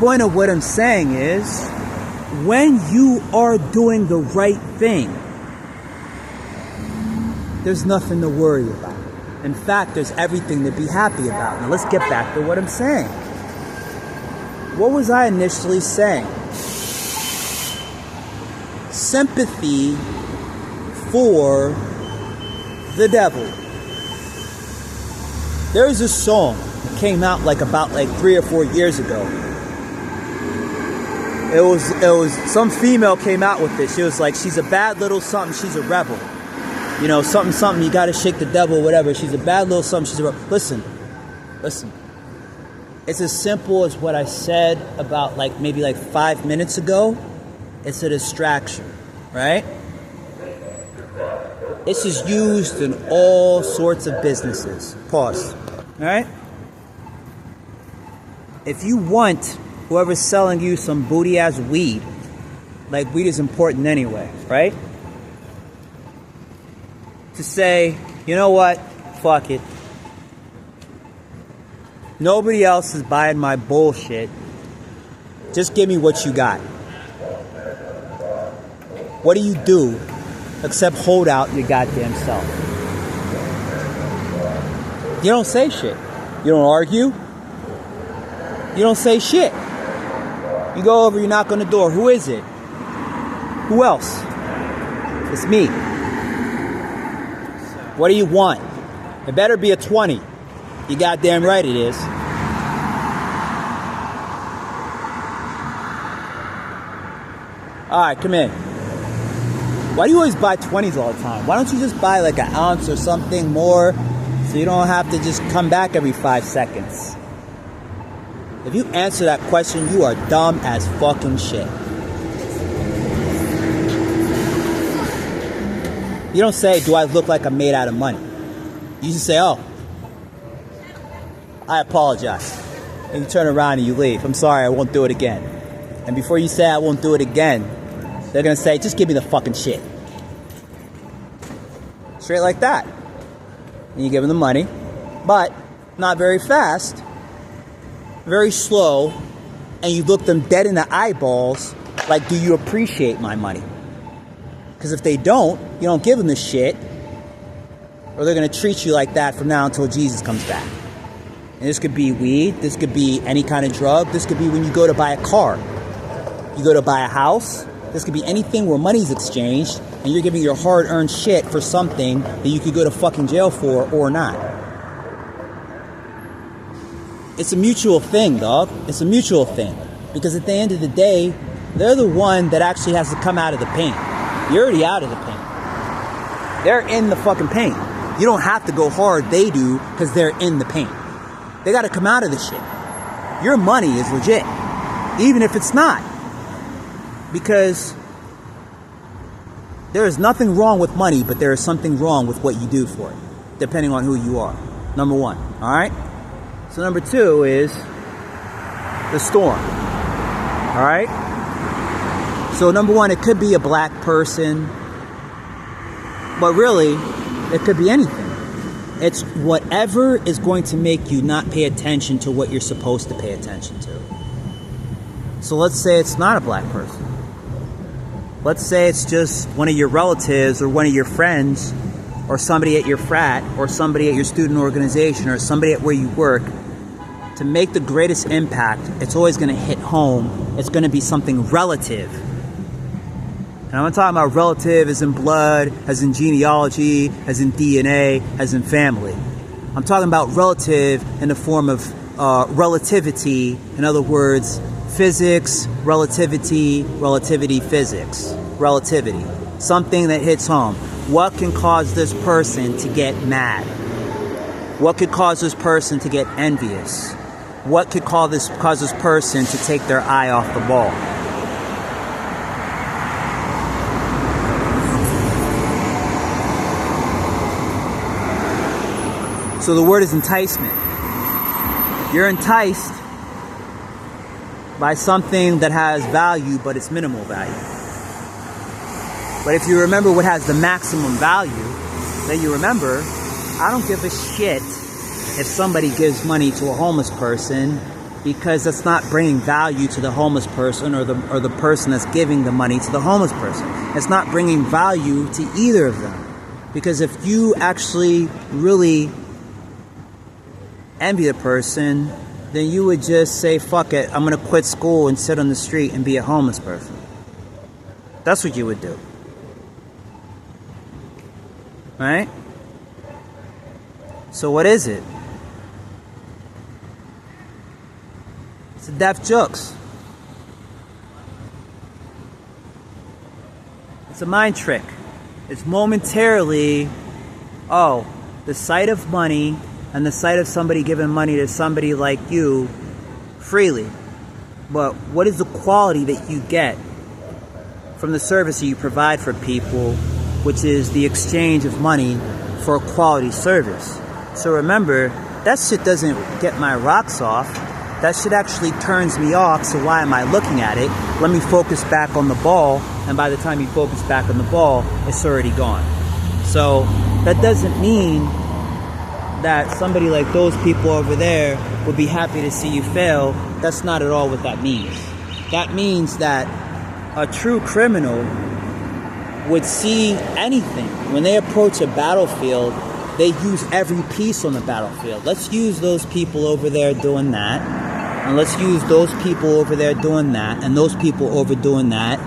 point of what I'm saying is, when you are doing the right thing, there's nothing to worry about. In fact, there's everything to be happy about. Now let's get back to what I'm saying. What was I initially saying? Sympathy for the devil. There's a song that came out about 3 or 4 years ago. It was some female came out with this. She was like, she's a bad little something, she's a rebel. You know, something, you gotta shake the devil, whatever. She's a bad little something, she's a rebel. Listen. It's as simple as what I said about maybe 5 minutes ago. It's a distraction, right? This is used in all sorts of businesses. Pause. All right? If you want whoever's selling you some booty-ass weed, weed is important anyway, right? To say, you know what? Fuck it. Nobody else is buying my bullshit. Just give me what you got. What do except hold out your goddamn self? You don't say shit. You don't argue. You don't say shit. You go over, you knock on the door. Who is it? Who else? It's me. What do you want? It better be a 20. You goddamn right it is. Alright, come in. Why do you always buy 20s all the time? Why don't you just buy an ounce or something more so you don't have to just come back every 5 seconds? If you answer that question, you are dumb as fucking shit. You don't say, do I look like I'm made out of money? You just say, oh, I apologize. And you turn around and you leave. I'm sorry, I won't do it again. And before you say I won't do it again, they're going to say, just give me the fucking shit. Straight like that. And you give them the money, but not very fast, very slow, and you look them dead in the eyeballs like, do you appreciate my money? Because if they don't, you don't give them the shit, or they're going to treat you like that from now until Jesus comes back. And this could be weed, this could be any kind of drug, this could be when you go to buy a car, you go to buy a house, this could be anything where money's exchanged, and you're giving your hard-earned shit for something that you could go to fucking jail for or not. It's a mutual thing, dog. It's a mutual thing. Because at the end of the day, they're the one that actually has to come out of the pain. You're already out of the pain. They're in the fucking pain. You don't have to go hard, they do, because they're in the pain. They got to come out of the shit. Your money is legit. Even if it's not. Because there is nothing wrong with money, but there is something wrong with what you do for it. Depending on who you are. Number one. Alright? So number two is the storm. Alright? So number one, it could be a black person. But really, it could be anything. It's whatever is going to make you not pay attention to what you're supposed to pay attention to. So let's say it's not a black person. Let's say it's just one of your relatives or one of your friends or somebody at your frat or somebody at your student organization or somebody at where you work. To make the greatest impact, it's always going to hit home. It's going to be something relative. And I'm not talking about relative as in blood, as in genealogy, as in DNA, as in family. I'm talking about relative in the form of relativity. In other words, physics, relativity, physics, relativity. Something that hits home. What can cause this person to get mad? What could cause this person to get envious? What could cause this person to take their eye off the ball? So the word is enticement. You're enticed by something that has value, but it's minimal value. But if you remember what has the maximum value, then you remember, I don't give a shit if somebody gives money to a homeless person because that's not bringing value to the homeless person or the person that's giving the money to the homeless person. It's not bringing value to either of them. Because if you actually really envy the person, then you would just say, fuck it, I'm going to quit school and sit on the street and be a homeless person. That's what you would do. Right? So what is it? It's a deaf jokes. It's a mind trick. It's momentarily, oh, the sight of money and the sight of somebody giving money to somebody like you freely. But what is the quality that you get from the service that you provide for people, which is the exchange of money for a quality service? So remember, that shit doesn't get my rocks off. That shit actually turns me off, so why am I looking at it? Let me focus back on the ball, and by the time you focus back on the ball, it's already gone. So that doesn't mean that somebody like those people over there would be happy to see you fail. That's not at all what that means. That means that a true criminal would see anything. When they approach a battlefield, they use every piece on the battlefield. Let's use those people over there doing that, and let's use those people over there doing that, and those people over doing that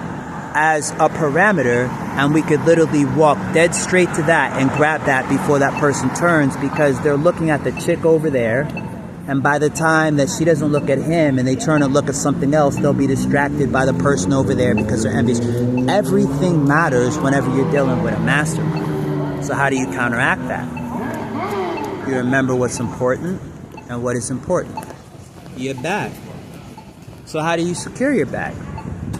as a parameter, and we could literally walk dead straight to that and grab that before that person turns, because they're looking at the chick over there, and by the time that she doesn't look at him and they turn and look at something else, they'll be distracted by the person over there because they're envious. Everything matters whenever you're dealing with a mastermind. So how do you counteract that? You remember what's important and what is important. Your bag. So how do you secure your bag?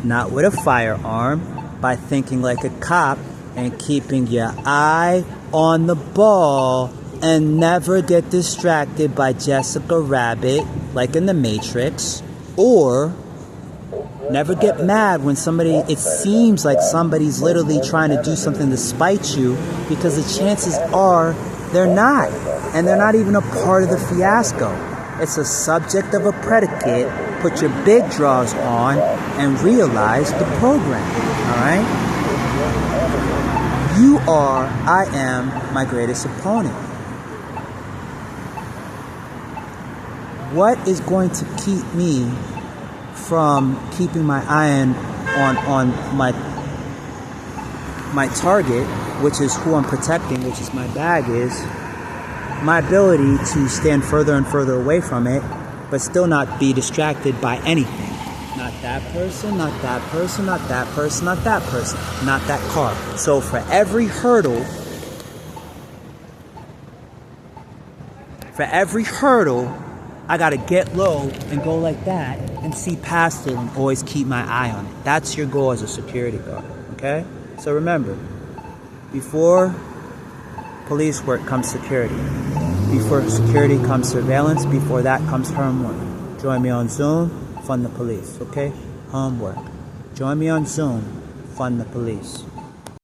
Not with a firearm, by thinking like a cop and keeping your eye on the ball and never get distracted by Jessica Rabbit, like in The Matrix, or never get mad when it seems like somebody's literally trying to do something to spite you, because the chances are they're not. And they're not even a part of the fiasco. It's a subject of a predicate. Put your big draws on and realize the program. Alright? I am my greatest opponent. What is going to keep me from keeping my eye on my target, which is who I'm protecting, which is my bag, is my ability to stand further and further away from it, but still not be distracted by anything. Not that person, not that person, not that person, not that person, not that car. So for every hurdle, I gotta get low and go like that and see past it and always keep my eye on it. That's your goal as a security guard, okay? So remember, before police work comes security. Before security comes surveillance. Before that comes homework. Join me on Zoom, fund the police, okay? Homework. Join me on Zoom, fund the police.